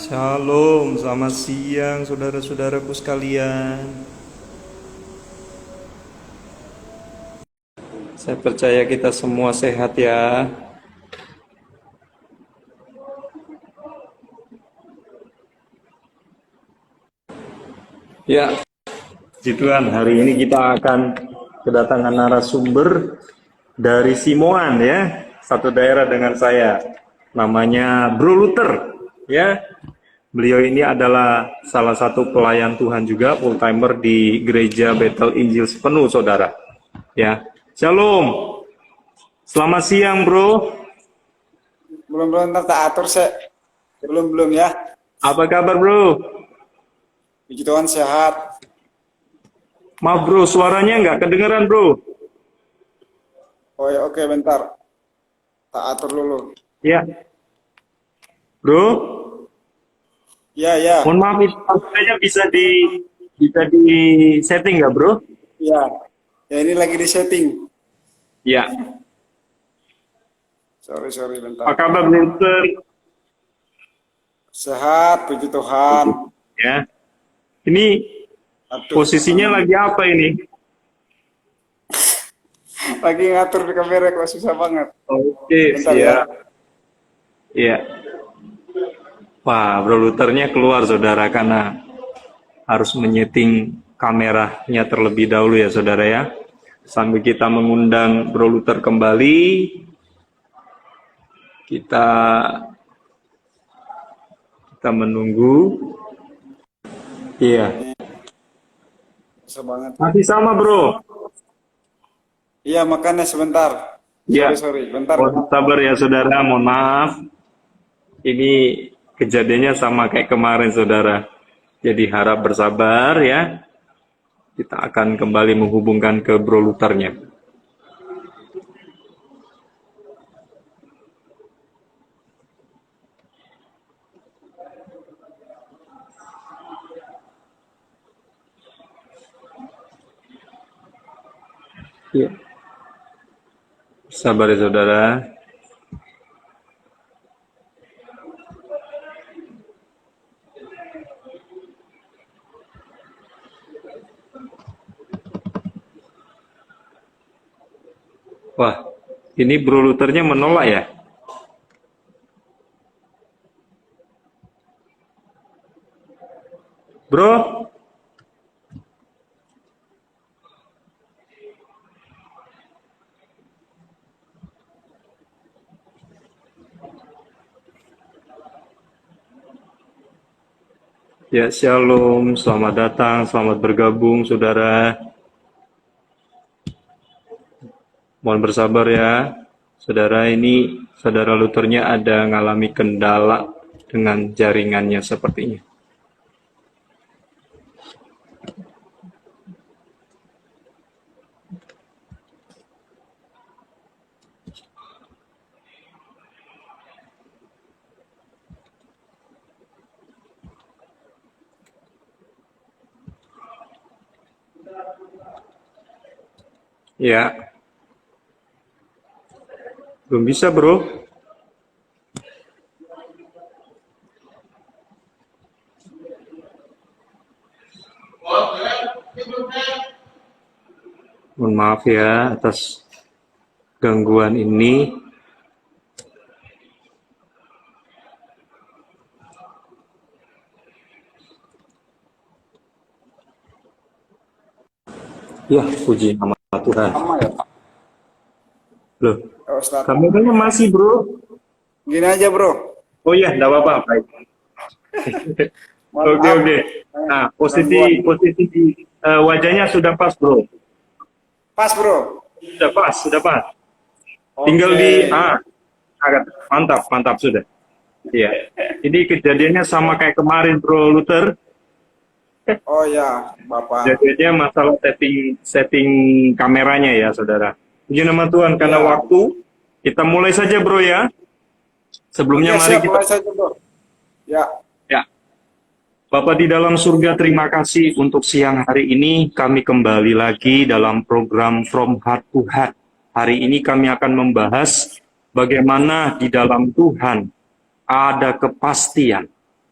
Shalom, selamat siang saudara-saudaraku sekalian. Saya percaya kita semua sehat ya. Ya, puji Tuhan, hari ini kita akan kedatangan narasumber dari Simoan ya, satu daerah dengan saya. Namanya Bro Luther ya. Beliau ini adalah salah satu pelayan Tuhan juga, full timer di Gereja Bethel Injil Sepenuh, saudara. Ya, Shalom. Selamat siang, Bro. Belum ntar tak atur sih. Belum ya. Apa kabar, Bro? Puji Tuhan sehat. Maaf, Bro, suaranya nggak kedengeran, Bro. Oh ya, oke, bentar. Tak atur dulu. Ya, Bro. Ya. Mohon maaf, itu suaranya bisa di setting nggak, Bro? Ya. Ya, ini lagi di setting. Ya. Sorry, bentar. Apa kabar, Bro Luther? Sehat, puji Tuhan. Ya. Ini Aduh, posisinya lagi apa ini? lagi ngatur di kamera kok susah banget. Oke, Bentar ya. Iya. Wah, Bro Luthernya keluar, saudara, karena harus menyeting kameranya terlebih dahulu ya, saudara ya. Sambil kita mengundang Bro Luther kembali, kita menunggu. Iya. Susah banget. Masih sama, Bro. Iya, makanya sebentar. Ya. Sorry, bentar. Mohon sabar ya, saudara. Mohon maaf. Ini kejadiannya sama kayak kemarin, saudara. Jadi harap bersabar ya. Kita akan kembali menghubungkan ke Bro Luthernya. Ya. Sabar ya, saudara. Wah, ini Bro Luthernya menolak ya? Bro? Ya, shalom, selamat datang, selamat bergabung, saudara. Mohon bersabar ya, saudara. Ini saudara Luthernya ada ngalami kendala dengan jaringannya sepertinya. Ya, belum bisa, Bro. Mohon maaf ya atas gangguan ini. Ya, puji nama Tuhan. Sama ya. Loh, Oh, start. kameranya masih, Bro. Gini aja, Bro. Oh iya, enggak apa-apa. Baik. Mohon Oke, maaf. oke. Nah, Gangguan. posisi wajahnya sudah pas, Bro. Pas, Bro. Sudah pas. Oke. Tinggal mantap sudah. Iya. Ini kejadiannya sama kayak kemarin, Bro Luther. Oh ya, Bapak. Kejadiannya masalah setting kameranya ya, saudara. Puji nama Tuhan, karena Ya. waktu, kita mulai saja, Bro ya. Sebelumnya Oke, mari siap, kita mulai saja, Bro. Ya. ya. Bapa di dalam surga, terima kasih untuk siang hari ini. Kami kembali lagi dalam program From Heart to Heart. Hari ini kami akan membahas bagaimana di dalam Tuhan ada kepastian,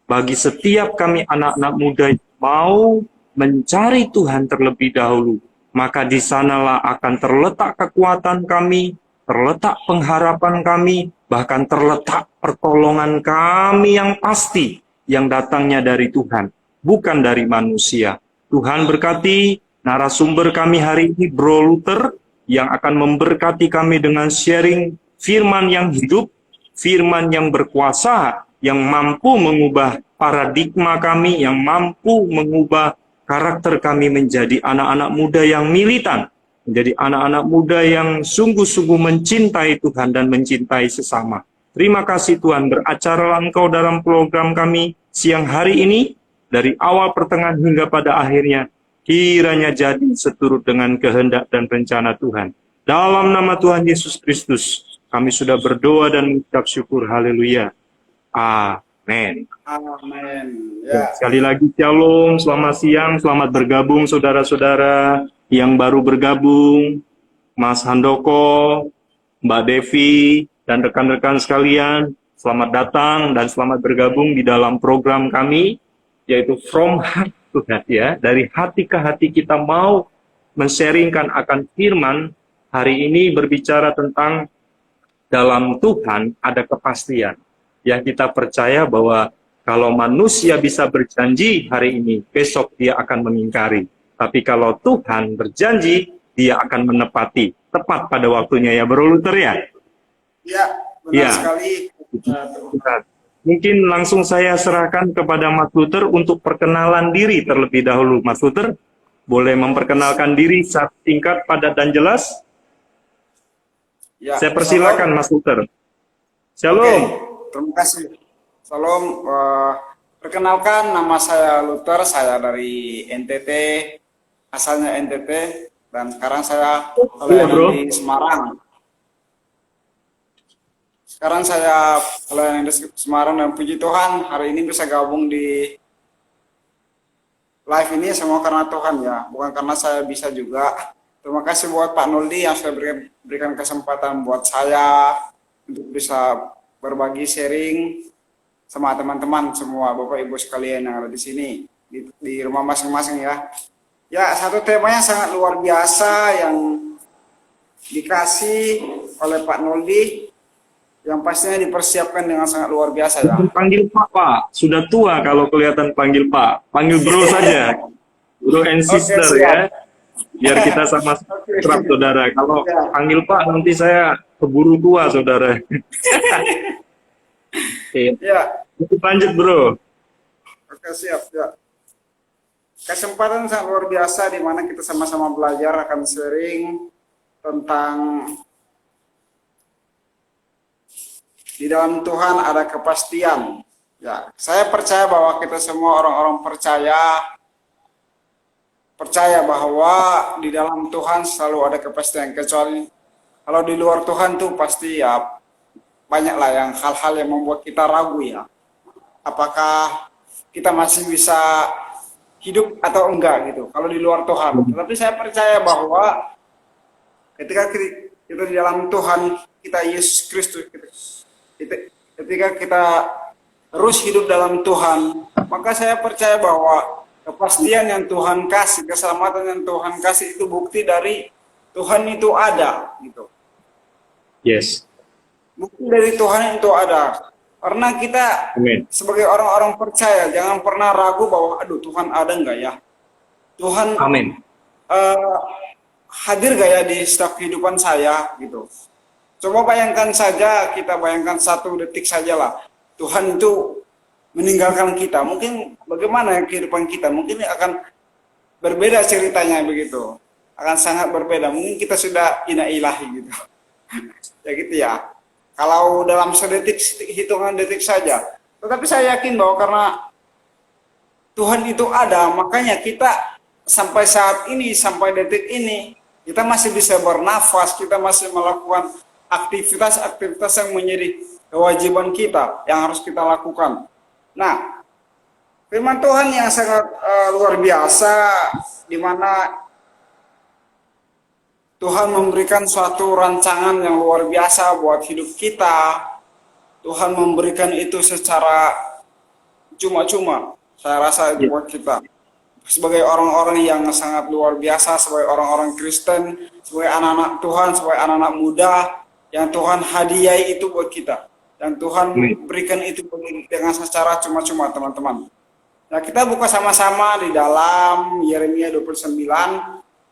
bagi setiap kami anak-anak muda yang mau mencari Tuhan terlebih dahulu, maka di sanalah akan terletak kekuatan kami, terletak pengharapan kami, bahkan terletak pertolongan kami yang pasti, yang datangnya dari Tuhan, bukan dari manusia. Tuhan berkati narasumber kami hari ini, Bro Luther, yang akan memberkati kami dengan sharing firman yang hidup, firman yang berkuasa, yang mampu mengubah paradigma kami, yang mampu mengubah karakter kami menjadi anak-anak muda yang militan, menjadi anak-anak muda yang sungguh-sungguh mencintai Tuhan dan mencintai sesama. Terima kasih Tuhan, beracara Engkau dalam program kami siang hari ini, dari awal pertengahan hingga pada akhirnya, kiranya jadi seturut dengan kehendak dan rencana Tuhan. Dalam nama Tuhan Yesus Kristus, kami sudah berdoa dan mengucap syukur. Haleluya. Amin. Amin. Ya. Sekali lagi shalom, selamat siang, selamat bergabung saudara-saudara yang baru bergabung, Mas Handoko, Mbak Devi, dan rekan-rekan sekalian. Selamat datang dan selamat bergabung di dalam program kami, yaitu From Heart to Heart, ya. Dari hati ke hati kita mau men-sharingkan akan firman. Hari ini berbicara tentang dalam Tuhan ada kepastian. Ya, kita percaya bahwa kalau manusia bisa berjanji hari ini, besok dia akan mengingkari. Tapi kalau Tuhan berjanji, dia akan menepati. Tepat pada waktunya, ya Bro Luther, ya? Ya, benar Ya. sekali. Mungkin langsung saya serahkan kepada Mas Luther untuk perkenalan diri terlebih dahulu. Mas Luther, boleh memperkenalkan diri secara singkat, padat, dan jelas? Ya, Saya persilakan, Mas Luther. Shalom. Oke, terima kasih. Salam. Perkenalkan, nama saya Luther, saya dari NTT, asalnya NTT, dan sekarang saya pelayanan di Semarang. Sekarang saya pelayanan di Semarang, dan puji Tuhan hari ini bisa gabung di live ini semua karena Tuhan, ya, bukan karena saya bisa juga. Terima kasih buat Pak Noldi yang sudah berikan kesempatan buat saya untuk bisa berbagi sharing sama teman-teman semua, Bapak Ibu sekalian yang ada di sini, di rumah masing-masing, ya. Ya, satu temanya sangat luar biasa yang dikasih oleh Pak Noldi, yang pastinya dipersiapkan dengan sangat luar biasa, ya. Panggil Pak. Sudah tua kalau kelihatan panggil Pak. Panggil Bro saja. Bro and sister, Oke, ya. Biar kita sama kerap, saudara. Kalau panggil Pak, nanti saya keburu tua, saudara. Ya. Lanjut, Bro. Oke, siap, ya. Kesempatan sangat luar biasa di mana kita sama-sama belajar akan sharing tentang di dalam Tuhan ada kepastian. Ya, saya percaya bahwa kita semua orang-orang percaya bahwa di dalam Tuhan selalu ada kepastian, kecuali kalau di luar Tuhan tuh pasti ya banyaklah yang hal-hal yang membuat kita ragu, ya. Apakah kita masih bisa hidup atau enggak gitu kalau di luar Tuhan. Tetapi saya percaya bahwa ketika kita di dalam Tuhan, kita Yesus Kristus, ketika kita terus hidup dalam Tuhan, maka saya percaya bahwa kepastian yang Tuhan kasih, keselamatan yang Tuhan kasih itu bukti dari Tuhan itu ada gitu. Yes. Bukti dari Tuhan itu ada. Karena kita sebagai orang-orang percaya jangan pernah ragu bahwa aduh Tuhan ada enggak ya? Tuhan hadir gak ya di setiap kehidupan saya gitu. Coba bayangkan saja, kita bayangkan 1 detik sajalah Tuhan itu meninggalkan kita. Mungkin bagaimana kehidupan kita? Mungkin akan berbeda ceritanya begitu. Akan sangat berbeda. Mungkin kita sudah ina ilahi gitu. Ya gitu ya. Kalau dalam sedetik, hitungan detik saja. Tetapi saya yakin bahwa karena Tuhan itu ada, makanya kita sampai saat ini, sampai detik ini, kita masih bisa bernafas, kita masih melakukan aktivitas-aktivitas yang menjadi kewajiban kita, yang harus kita lakukan. Nah, firman Tuhan yang sangat luar biasa, di mana Tuhan memberikan suatu rancangan yang luar biasa buat hidup kita. Tuhan memberikan itu secara cuma-cuma. Saya rasa itu buat kita sebagai orang-orang yang sangat luar biasa, sebagai orang-orang Kristen, sebagai anak-anak Tuhan, sebagai anak-anak muda yang Tuhan hadiahi itu buat kita, dan Tuhan berikan itu dengan secara cuma-cuma, teman-teman. Nah, kita buka sama-sama di dalam Yeremia 29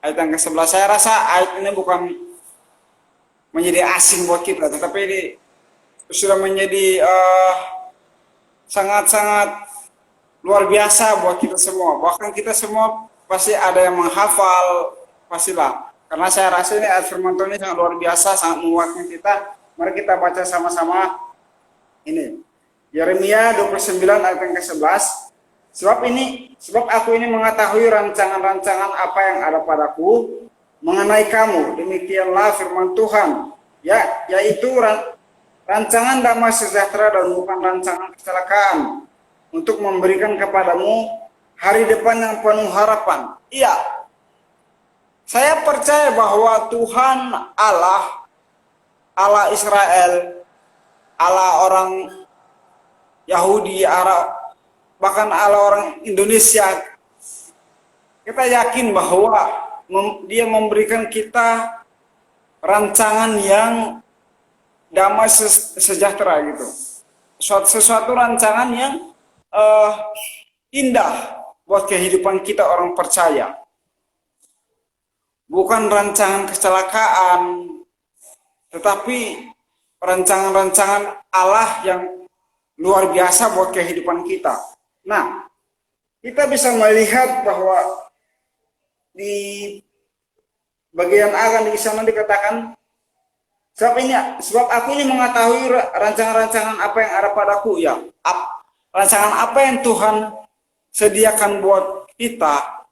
ayat yang ke-11. Saya rasa ayat ini bukan menjadi asing buat kita, tetapi ini sudah menjadi sangat-sangat luar biasa buat kita semua. Bahkan kita semua pasti ada yang menghafal, pastilah. Karena saya rasa ini ayat firman Tuhan ini sangat luar biasa, sangat menguatkan kita. Mari kita baca sama-sama ini. Yeremia 29 ayat yang ke-11. Sebab aku ini mengetahui rancangan-rancangan apa yang ada padaku mengenai kamu. Demikianlah firman Tuhan. Yaitu rancangan damai sejahtera dan bukan rancangan kecelakaan, untuk memberikan kepadamu hari depan yang penuh harapan. Iya, saya percaya bahwa Tuhan Allah Israel, Allah orang Yahudi, bahkan Allah orang Indonesia, kita yakin bahwa Dia memberikan kita rancangan yang damai sejahtera gitu. Sesuatu rancangan yang indah buat kehidupan kita orang percaya. Bukan rancangan kecelakaan, tetapi rancangan-rancangan Allah yang luar biasa buat kehidupan kita. Nah, kita bisa melihat bahwa di bagian akan di sana dikatakan, sebab aku ini mengetahui rancangan-rancangan apa yang ada padaku. Ya, rancangan apa yang Tuhan sediakan buat kita,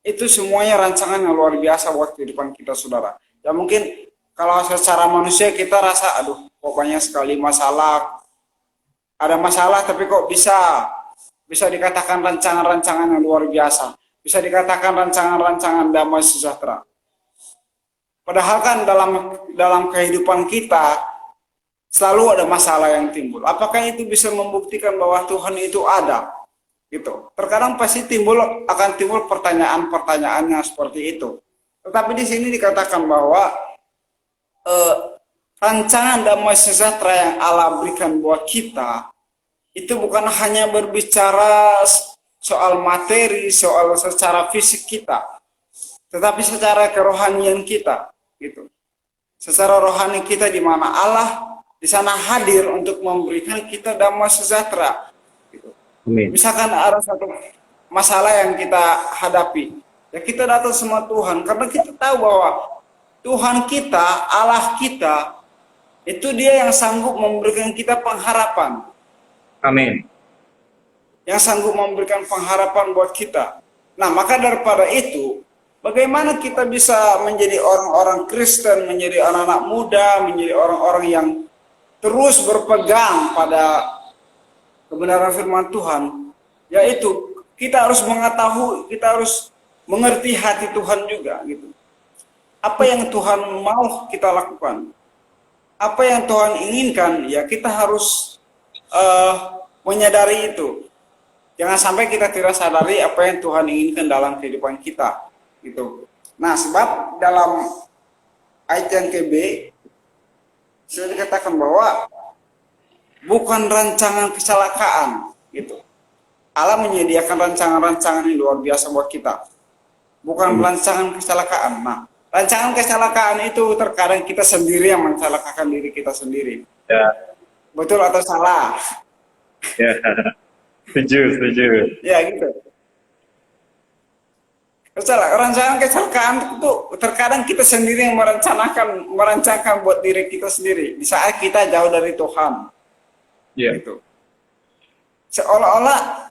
itu semuanya rancangan yang luar biasa buat kehidupan kita, saudara. Ya mungkin kalau secara manusia kita rasa, aduh kok banyak sekali masalah. Ada masalah tapi kok bisa dikatakan rancangan-rancangan yang luar biasa. Bisa dikatakan rancangan-rancangan damai sejahtera. Padahal kan dalam kehidupan kita selalu ada masalah yang timbul. Apakah itu bisa membuktikan bahwa Tuhan itu ada? Gitu. Terkadang pasti akan timbul pertanyaan-pertanyaan yang seperti itu. Tetapi di sini dikatakan bahwa rancangan damai sejahtera yang Allah berikan buat kita itu bukan hanya berbicara soal materi, soal secara fisik kita, tetapi secara kerohanian kita, gitu. Secara rohani kita, di mana Allah di sana hadir untuk memberikan kita damai sejahtera. Gitu. Misalkan ada satu masalah yang kita hadapi, ya kita datang sama Tuhan karena kita tahu bahwa Tuhan kita, Allah kita, itu Dia yang sanggup memberikan kita pengharapan. Amin. Yang sanggup memberikan pengharapan buat kita. Nah, maka daripada itu, bagaimana kita bisa menjadi orang-orang Kristen, menjadi anak-anak muda, menjadi orang-orang yang terus berpegang pada kebenaran firman Tuhan, yaitu kita harus mengetahui, kita harus mengerti hati Tuhan juga, gitu. Apa yang Tuhan mau kita lakukan, apa yang Tuhan inginkan, ya kita harus menyadari itu. Jangan sampai kita tidak sadari apa yang Tuhan inginkan dalam kehidupan kita, gitu. Nah, sebab dalam ayat yang ke-B sudah dikatakan bahwa bukan rancangan kecelakaan, gitu. Allah menyediakan rancangan-rancangan yang luar biasa buat kita. Bukan rancangan kecelakaan. Nah, rancangan kecelakaan itu terkadang kita sendiri yang mencelakakan diri kita sendiri. Ya. Betul atau salah? Ya. Setuju. Ya, gitu. Rancangan kecelakaan itu terkadang kita sendiri yang merancangkan buat diri kita sendiri di saat kita jauh dari Tuhan. Ya. Gitu. Seolah-olah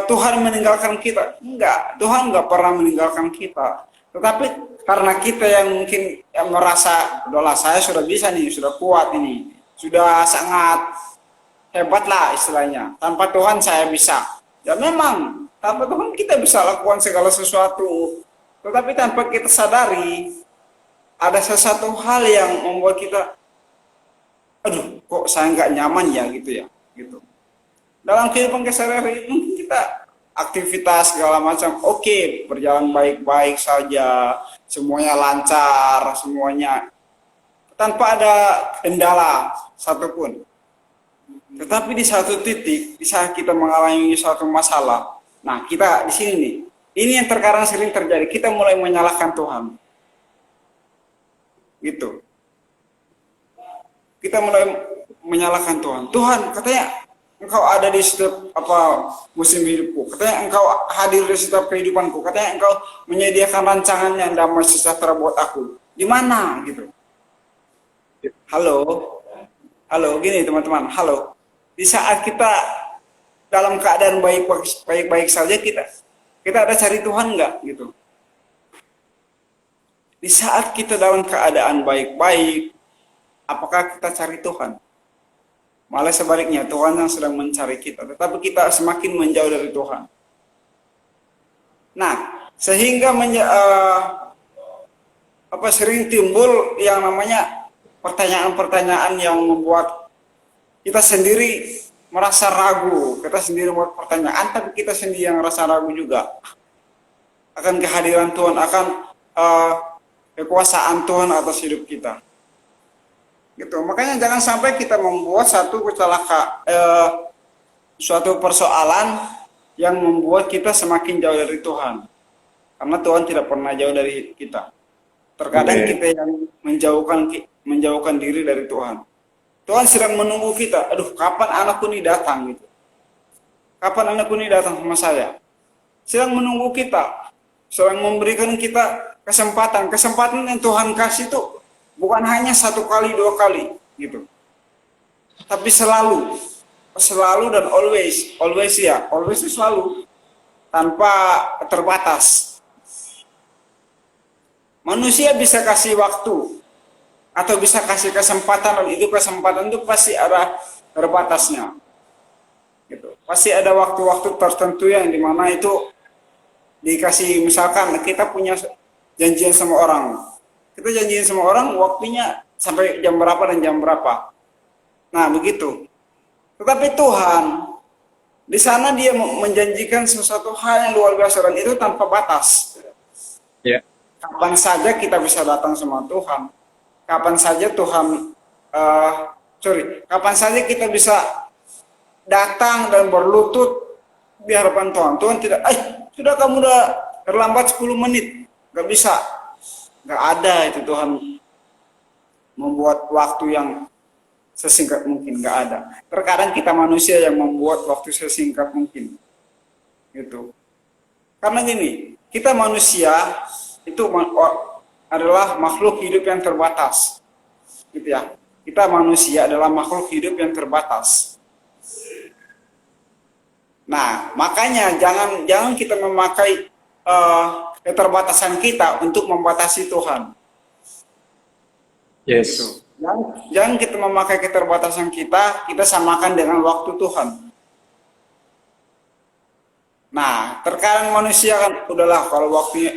Tuhan meninggalkan kita. Enggak, Tuhan enggak pernah meninggalkan kita. Tetapi karena kita yang mungkin merasa, udahlah saya sudah bisa nih, sudah kuat ini, sudah sangat hebat lah istilahnya. Tanpa Tuhan saya bisa. Ya memang, tanpa Tuhan kita bisa lakukan segala sesuatu. Tetapi tanpa kita sadari, ada sesuatu hal yang membuat kita, aduh kok saya nggak nyaman ya gitu ya. Gitu. dalam kehidupan keseharian mungkin kita aktivitas segala macam oke, berjalan baik-baik saja, semuanya lancar, semuanya tanpa ada kendala satupun. Tetapi di satu titik, di saat kita mengalami suatu masalah, nah kita di sini nih, ini yang terkadang sering terjadi, kita mulai menyalahkan Tuhan. Gitu. Kita mulai menyalahkan Tuhan. Tuhan, katanya Engkau ada di setiap musim hidupku. Katanya Engkau hadir di setiap kehidupanku. Katanya Engkau menyediakan rancangan yang damai sejahtera buat aku. Di mana gitu? Halo, halo, gini teman-teman. Halo. Di saat kita dalam keadaan baik-baik saja kita ada cari Tuhan nggak gitu? Di saat kita dalam keadaan baik-baik, apakah kita cari Tuhan? Malah sebaliknya, Tuhan yang sedang mencari kita. Tetapi kita semakin menjauh dari Tuhan. Nah, sehingga sering timbul yang namanya pertanyaan-pertanyaan yang membuat kita sendiri merasa ragu. Kita sendiri membuat pertanyaan, tapi kita sendiri yang merasa ragu juga. Akan kehadiran Tuhan, akan kekuasaan Tuhan atas hidup kita. Gitu. Makanya jangan sampai kita membuat suatu persoalan yang membuat kita semakin jauh dari Tuhan. Karena Tuhan tidak pernah jauh dari kita. Terkadang kita yang menjauhkan diri dari Tuhan. Tuhan sedang menunggu kita. Aduh, kapan anakku ini datang gitu. Kapan anakku ini datang sama saya? Sedang menunggu kita. Sedang memberikan kita kesempatan yang Tuhan kasih itu bukan hanya 1 kali 2 kali gitu, tapi selalu dan always itu selalu tanpa terbatas. Manusia bisa kasih waktu atau bisa kasih kesempatan, dan kesempatan itu pasti ada terbatasnya gitu. Pasti ada waktu-waktu tertentu yang dimana itu dikasih. Misalkan kita punya janjian sama orang. Kita janjian sama orang waktunya sampai jam berapa dan jam berapa. Nah, begitu. Tetapi Tuhan di sana dia menjanjikan sesuatu hal yang luar biasa, dan itu tanpa batas. Ya. Kapan saja kita bisa datang sama Tuhan. Kapan saja kapan saja kita bisa datang dan berlutut di hadapan Tuhan. Tuhan tidak, sudah kamu udah terlambat 10 menit. Gak bisa. Gak ada itu Tuhan membuat waktu yang sesingkat mungkin. Gak ada. Terkadang kita manusia yang membuat waktu sesingkat mungkin. Gitu. Karena gini, kita manusia itu adalah makhluk hidup yang terbatas. Gitu ya. Kita manusia adalah makhluk hidup yang terbatas. Nah, makanya jangan kita memakai keterbatasan kita untuk membatasi Tuhan. Yes. Gitu. Jangan kita memakai keterbatasan kita samakan dengan waktu Tuhan. Nah, terkadang manusia kan udahlah kalau waktunya,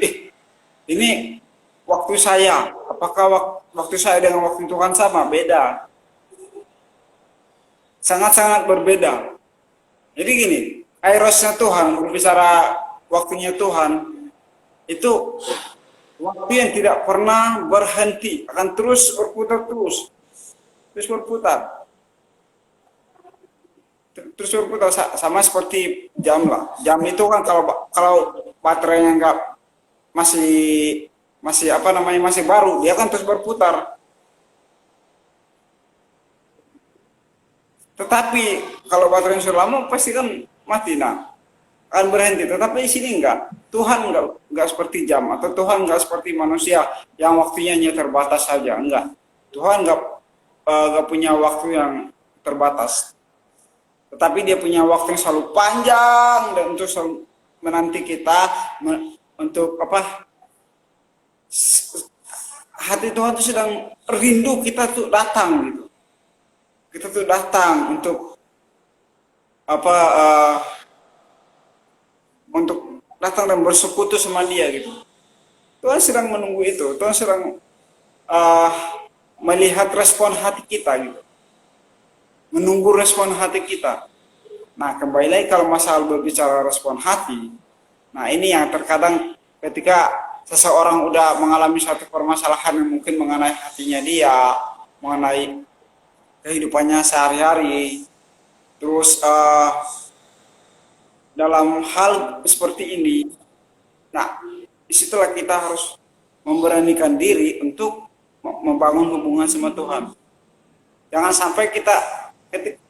ini waktu saya, apakah waktu saya dengan waktu Tuhan sama? Beda. Sangat-sangat berbeda. Jadi gini, kairosnya Tuhan, berbicara waktunya Tuhan, itu waktu yang tidak pernah berhenti, akan terus berputar terus berputar. Terus berputar sama seperti jam lah. Jam itu kan kalau baterainya enggak masih baru, dia kan terus berputar. Tetapi kalau baterainya sudah lama pasti kan mati, akan berhenti. Tetapi di sini enggak. Tuhan enggak seperti jam, atau Tuhan enggak seperti manusia yang waktunya hanya terbatas saja. Enggak. Tuhan enggak punya waktu yang terbatas. Tetapi dia punya waktu yang selalu panjang, dan untuk selalu menanti kita untuk hati Tuhan itu sedang rindu kita tuh datang gitu. Kita tuh datang untuk untuk datang dan bersekutu sama dia gitu. Tuhan sedang menunggu itu. Tuhan sedang melihat respon hati kita gitu. Menunggu respon hati kita. Nah, kembali lagi kalau masalah berbicara respon hati, nah ini yang terkadang ketika seseorang udah mengalami satu permasalahan yang mungkin mengenai hatinya dia, mengenai kehidupannya sehari-hari, terus dalam hal seperti ini, nah disitulah kita harus memberanikan diri untuk membangun hubungan sama Tuhan. Jangan sampai kita ketika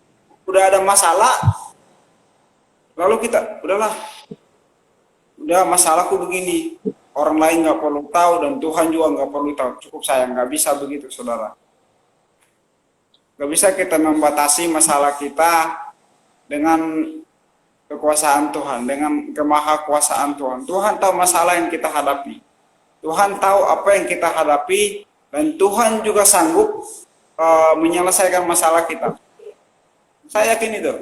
udah ada masalah, lalu kita udahlah, udah masalahku begini, orang lain nggak perlu tahu dan Tuhan juga nggak perlu tahu, cukup saya. Nggak bisa begitu, saudara. Nggak bisa kita membatasi masalah kita dengan kekuasaan Tuhan, dengan kemahakuasaan Tuhan. Tuhan tahu masalah yang kita hadapi. Tuhan tahu apa yang kita hadapi, dan Tuhan juga sanggup menyelesaikan masalah kita. Saya yakin itu.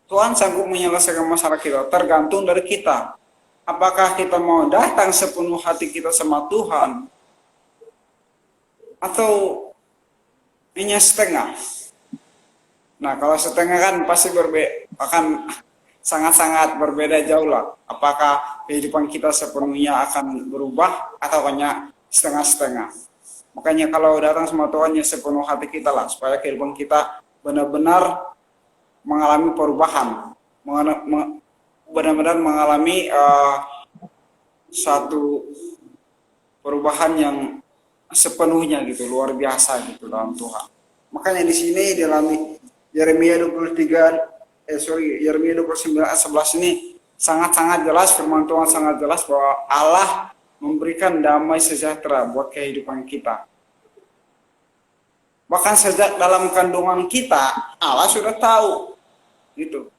Tuhan sanggup menyelesaikan masalah kita, tergantung dari kita. Apakah kita mau datang sepenuh hati kita sama Tuhan, atau hanya setengah. Nah, kalau setengah kan pasti akan sangat-sangat berbeda jauh lah. Apakah kehidupan kita sepenuhnya akan berubah atau hanya setengah-setengah. Makanya kalau datang sama Tuhan ya sepenuh hati kita lah, supaya kehidupan kita benar-benar mengalami perubahan, benar-benar mengalami satu perubahan yang sepenuhnya gitu, luar biasa gitu dalam Tuhan. Makanya di sini dalam Yeremia 29 ayat 11 ini sangat-sangat jelas, firman Tuhan sangat jelas bahwa Allah memberikan damai sejahtera buat kehidupan kita. Bahkan sejak dalam kandungan kita, Allah sudah tahu. Gitu.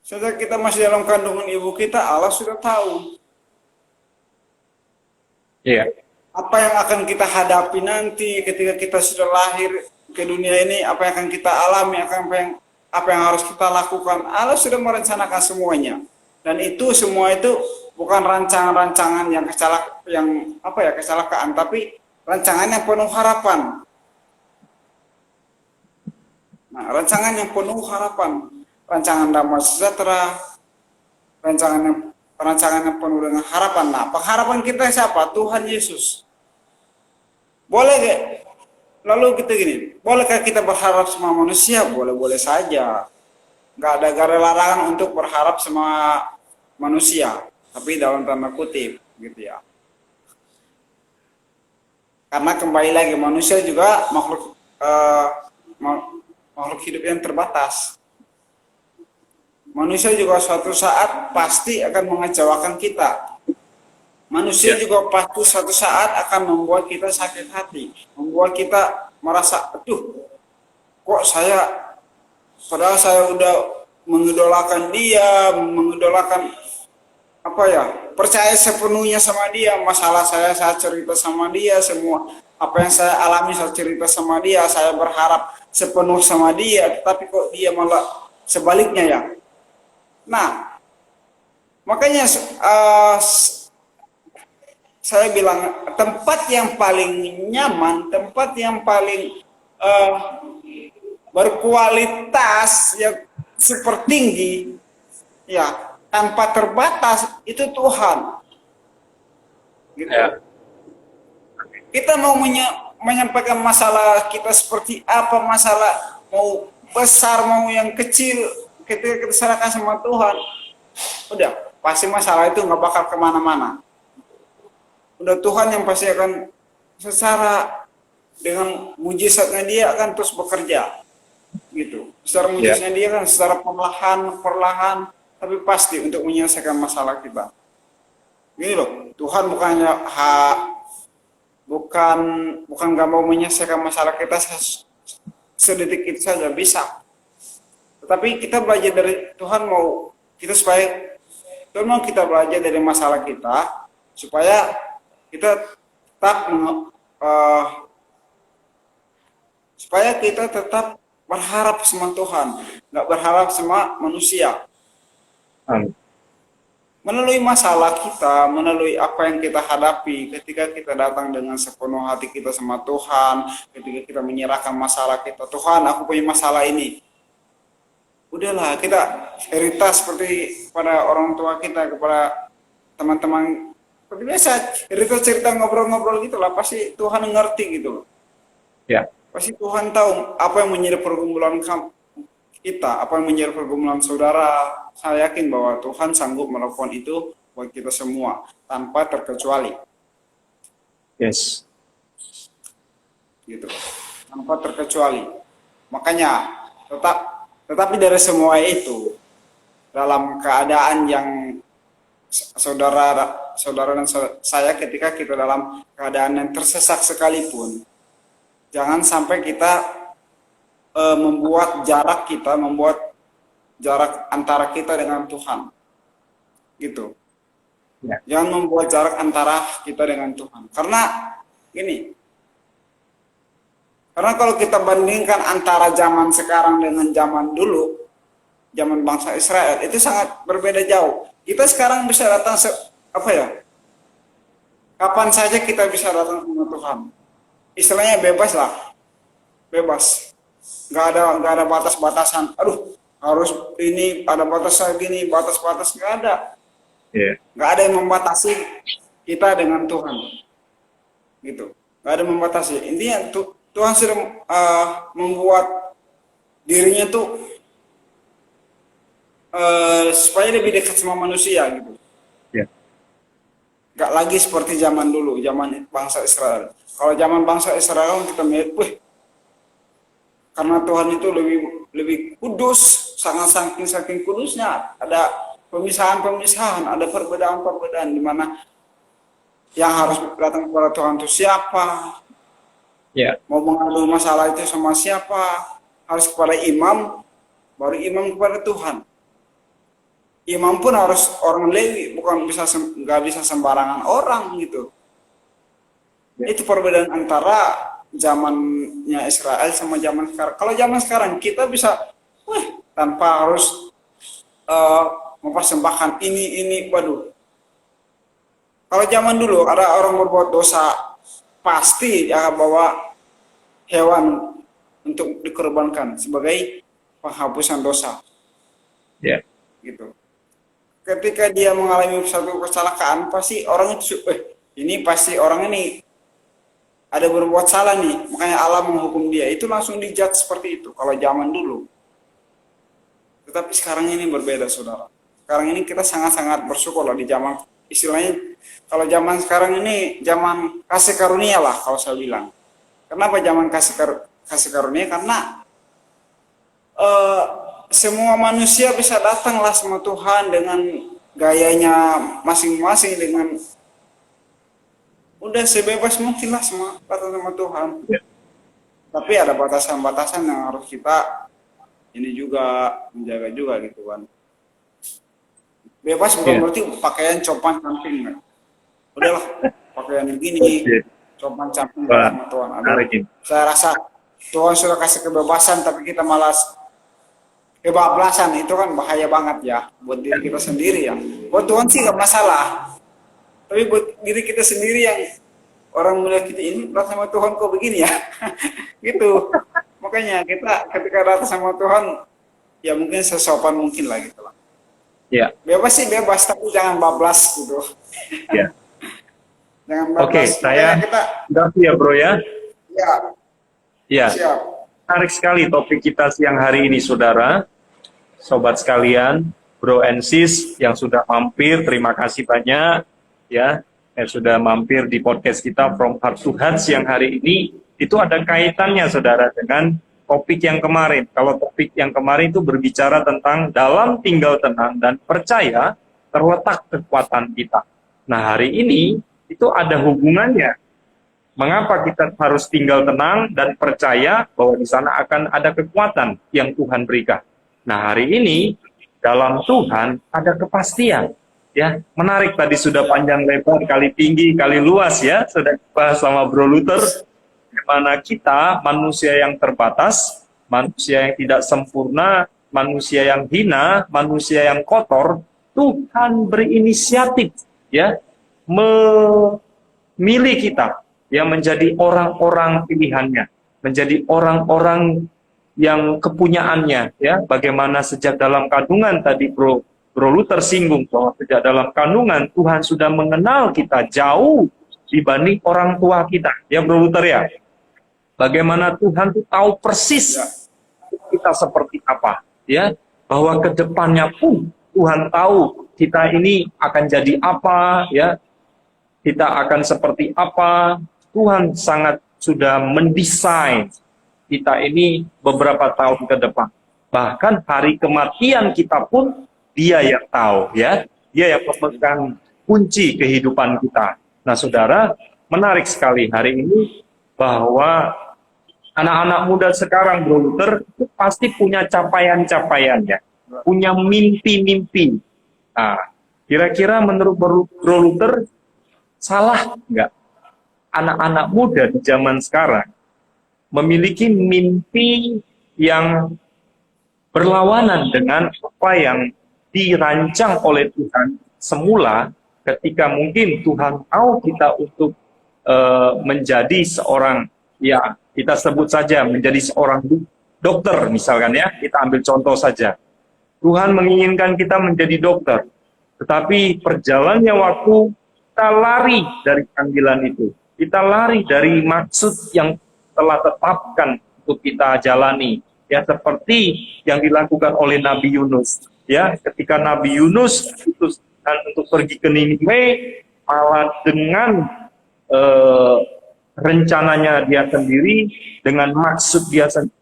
Sejak kita masih dalam kandungan ibu kita, Allah sudah tahu. Iya. Apa yang akan kita hadapi nanti ketika kita sudah lahir ke dunia ini, apa yang akan kita alami, apa yang harus kita lakukan, Allah sudah merencanakan semuanya. Dan itu semua itu bukan rancangan-rancangan yang kecelakaan, tapi rancangan yang penuh harapan. Nah, rancangan yang penuh harapan, rancangan damai sejahtera, rancangan yang penuh dengan harapan. Nah, pengharapan kita siapa? Tuhan Yesus. Boleh gak? Lalu kita gini, bolehkah kita berharap sama manusia? Boleh-boleh saja. Nggak ada garis larangan untuk berharap sama manusia, tapi dalam tanda kutip, gitu ya. Karena kembali lagi manusia juga makhluk hidup yang terbatas. Manusia juga suatu saat pasti akan mengecewakan kita. Manusia juga pasti suatu saat akan membuat kita sakit hati, membuat kita merasa, aduh, kok padahal saya udah mengidolakan dia, percaya sepenuhnya sama dia, masalah saya cerita sama dia, semua apa yang saya alami saya cerita sama dia, saya berharap sepenuh sama dia, tapi kok dia malah sebaliknya ya. Nah, makanya saya bilang tempat yang paling nyaman, tempat yang paling berkualitas, yang super tinggi, ya tanpa terbatas itu Tuhan. Gitu. Ya. Kita mau menyampaikan masalah kita seperti apa, masalah mau besar mau yang kecil, ketika kita serahkan sama Tuhan, udah pasti masalah itu nggak bakal kemana-mana. Udah Tuhan yang pasti akan secara dengan mujizatnya dia akan terus bekerja, gitu. Secara mujizatnya dia kan secara perlahan, tapi pasti untuk menyelesaikan masalah kita. Gini loh, Tuhan bukan nggak mau menyelesaikan masalah kita sedetik itu saja, bisa. Tetapi kita belajar dari Tuhan mau kita belajar dari masalah kita supaya kita tetap berharap sama Tuhan, nggak berharap sama manusia. Melalui masalah kita, melalui apa yang kita hadapi, ketika kita datang dengan sepenuh hati kita sama Tuhan, ketika kita menyerahkan masalah kita, Tuhan, aku punya masalah ini. udahlah kita cerita seperti pada orang tua kita, kepada teman-teman seperti biasa, cerita ngobrol-ngobrol gitu lah, pasti Tuhan ngerti gitu loh. Ya. Pasti Tuhan tahu apa yang menjadi pergumulan kita, apa yang menjadi pergumulan saudara. Saya yakin bahwa Tuhan sanggup melakukan itu buat kita semua tanpa terkecuali. Yes. Gitu, tanpa terkecuali. Makanya tetapi dari semua itu, dalam keadaan yang saudara dan saya, ketika kita dalam keadaan yang tersesat sekalipun, jangan sampai kita membuat jarak antara kita dengan Tuhan, gitu. Ya. Jangan membuat jarak antara kita dengan Tuhan, karena kalau kita bandingkan antara zaman sekarang dengan zaman dulu, zaman bangsa Israel, itu sangat berbeda jauh. Kita sekarang bisa datang kapan saja kita bisa datang ke Tuhan. Istilahnya bebas lah, bebas. Nggak ada batas-batasan. Aduh, harus ini ada batas gini, batas-batas nggak ada. Yeah. Nggak ada yang membatasi kita dengan Tuhan. Gitu. Nggak ada membatasi. Intinya Tuhan sudah membuat dirinya tuh supaya lebih dekat sama manusia gitu. Yeah. Nggak lagi seperti zaman dulu, zaman bangsa Israel. Kalau zaman bangsa Israel kita melihat, karena Tuhan itu lebih kudus, saking kudusnya, ada pemisahan, ada perbedaan di mana yang harus datang kepada Tuhan itu siapa, mau mengadu masalah itu sama siapa, harus kepada imam, baru imam kepada Tuhan. Imam pun harus orang Lewi, nggak bisa sembarangan orang gitu. Itu perbedaan antara zamannya Israel sama zaman sekarang. Kalau zaman sekarang kita bisa tanpa harus mempersembahkan ini, waduh. Kalau zaman dulu ada orang berbuat dosa, pasti dia bawa hewan untuk dikorbankan sebagai penghapusan dosa. Ya. Gitu. Ketika dia mengalami satu kecelakaan, pasti orang itu, ini pasti orang ini ada berbuat salah nih, makanya Allah menghukum dia. Itu langsung dijudge seperti itu kalau zaman dulu. Tetapi sekarang ini berbeda, saudara. Sekarang ini kita sangat-sangat bersyukur lah di zaman, istilahnya kalau zaman sekarang ini zaman kasih karunia lah kalau saya bilang. Kenapa zaman kasih karunia? Karena semua manusia bisa datanglah sama Tuhan dengan gayanya masing-masing, dengan udah sebebas mungkin lah semua datang sama Tuhan. Ya. Tapi ada batasan-batasan yang harus kita ini juga menjaga juga gitu kan. Bebas bukan berarti pakaian copan camping kan. Udahlah pakaian begini, copan camping sama Tuhan. Saya rasa Tuhan sudah kasih kebebasan tapi kita malas kebablasan, itu kan bahaya banget ya buat diri kita sendiri ya. Buat Tuhan sih nggak masalah. Tapi buat diri kita sendiri yang orang melihat kita ini sama Tuhan kok begini ya, gitu. Makanya kita ketika datang sama Tuhan, ya mungkin sesopan mungkin lah gitu lah. Ya. Bebas sih bebas, tapi jangan bablas gitu. Ya. Jangan bablas. Oke, saya sudah siap bro ya. Ya. Ya. Siap. Menarik sekali topik kita siang hari ini, saudara, sobat sekalian, bro and sis yang sudah mampir, terima kasih banyak ya. Yang sudah mampir di podcast kita From Heart to Heart siang hari ini. Itu ada kaitannya saudara dengan topik yang kemarin. Kalau topik yang kemarin itu berbicara tentang dalam tinggal tenang dan percaya terletak kekuatan kita. Nah hari ini itu ada hubungannya. Mengapa kita harus tinggal tenang dan percaya bahwa di sana akan ada kekuatan yang Tuhan berikan. Nah hari ini dalam Tuhan ada kepastian. Ya, menarik tadi sudah panjang lebar, kali tinggi, kali luas ya, sudah dibahas sama Bro Luther, di mana kita manusia yang terbatas, manusia yang tidak sempurna, manusia yang hina, manusia yang kotor, Tuhan berinisiatif ya, memilih kita ya menjadi orang-orang pilihannya, menjadi orang-orang yang kepunyaannya, ya. Bagaimana sejak dalam kandungan tadi Bro Luther singgung bahwa sejak dalam kandungan Tuhan sudah mengenal kita jauh dibanding orang tua kita, ya Bro Luther ya. Bagaimana Tuhan tuh tahu persis kita seperti apa, ya. Bahwa ke depannya pun Tuhan tahu kita ini akan jadi apa, ya. Kita akan seperti apa. Tuhan sangat sudah mendesain kita ini beberapa tahun ke depan. Bahkan hari kematian kita pun Dia yang tahu, ya. Dia yang memegang kunci kehidupan kita. Nah, saudara, menarik sekali hari ini bahwa anak-anak muda sekarang, Bro Luther, itu pasti punya capaian-capaiannya, punya mimpi-mimpi. Nah, kira-kira menurut Bro Luther, salah nggak anak-anak muda di zaman sekarang memiliki mimpi yang berlawanan dengan apa yang dirancang oleh Tuhan semula ketika mungkin Tuhan tahu kita untuk menjadi seorang, ya kita sebut saja menjadi seorang dokter misalkan, ya, kita ambil contoh saja. Tuhan menginginkan kita menjadi dokter, tetapi perjalannya waktu kita lari dari panggilan itu, kita lari dari maksud yang telah tetapkan untuk kita jalani, ya, seperti yang dilakukan oleh Nabi Yunus, ya, ketika Nabi Yunus diutuskan untuk pergi ke Niniwe, malah dengan rencananya dia sendiri, dengan maksud dia sendiri,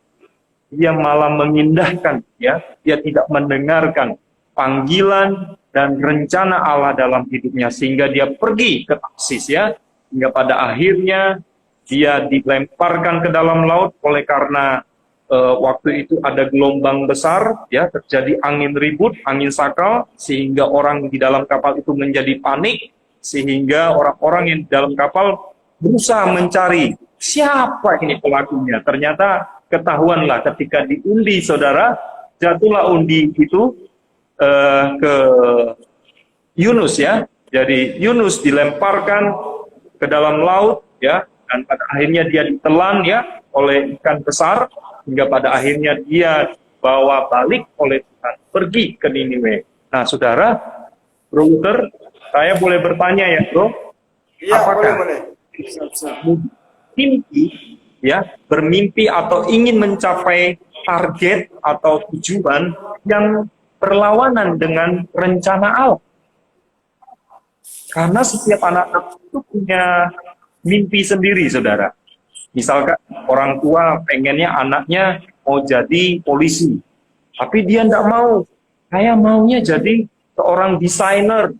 dia malah mengindahkan, ya, dia tidak mendengarkan panggilan dan rencana Allah dalam hidupnya, sehingga dia pergi ke Tarsis, ya, hingga pada akhirnya dia dilemparkan ke dalam laut oleh karena waktu itu ada gelombang besar, ya, terjadi angin ribut, angin sakal, sehingga orang di dalam kapal itu menjadi panik, sehingga orang-orang yang di dalam kapal berusaha mencari siapa ini pelakunya. Ternyata ketahuanlah ketika diundi, saudara, jatuhlah undi itu ke Yunus, ya. Jadi Yunus dilemparkan ke dalam laut, ya, dan pada akhirnya dia ditelan, ya, oleh ikan besar, hingga pada akhirnya dia bawa balik oleh Tuhan, pergi ke Niniwe. Nah, saudara, Bro Luther, saya boleh bertanya, ya, Bro? Iya, apakah boleh. mimpi, ya, bermimpi atau ingin mencapai target atau tujuan yang berlawanan dengan rencana Allah? Karena setiap anak-anak itu punya mimpi sendiri, saudara. Misalkan orang tua pengennya anaknya mau jadi polisi, tapi dia enggak mau. Saya maunya jadi seorang desainer.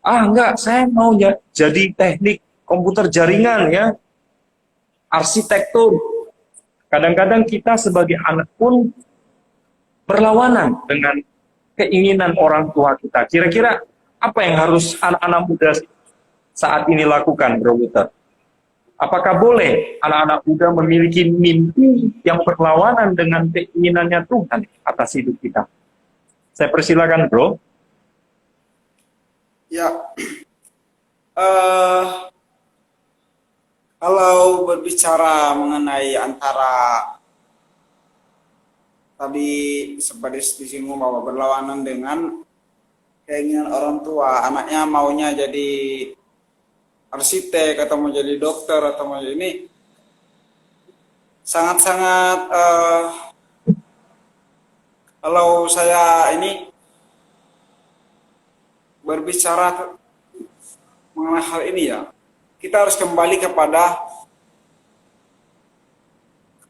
Enggak, saya mau jadi teknik komputer jaringan, ya, arsitektur. Kadang-kadang kita sebagai anak pun berlawanan dengan keinginan orang tua kita. Kira-kira apa yang harus anak-anak muda saat ini lakukan, Bro Luther? Apakah boleh anak-anak muda memiliki mimpi yang berlawanan dengan keinginannya Tuhan atas hidup kita? Saya persilakan, Bro. Ya, kalau berbicara mengenai antara tadi seperti disinggung bahwa berlawanan dengan keinginan orang tua, anaknya maunya jadi arsitek atau mau jadi dokter atau mau jadi ini, sangat-sangat kalau saya ini berbicara mengenai hal ini, ya, kita harus kembali kepada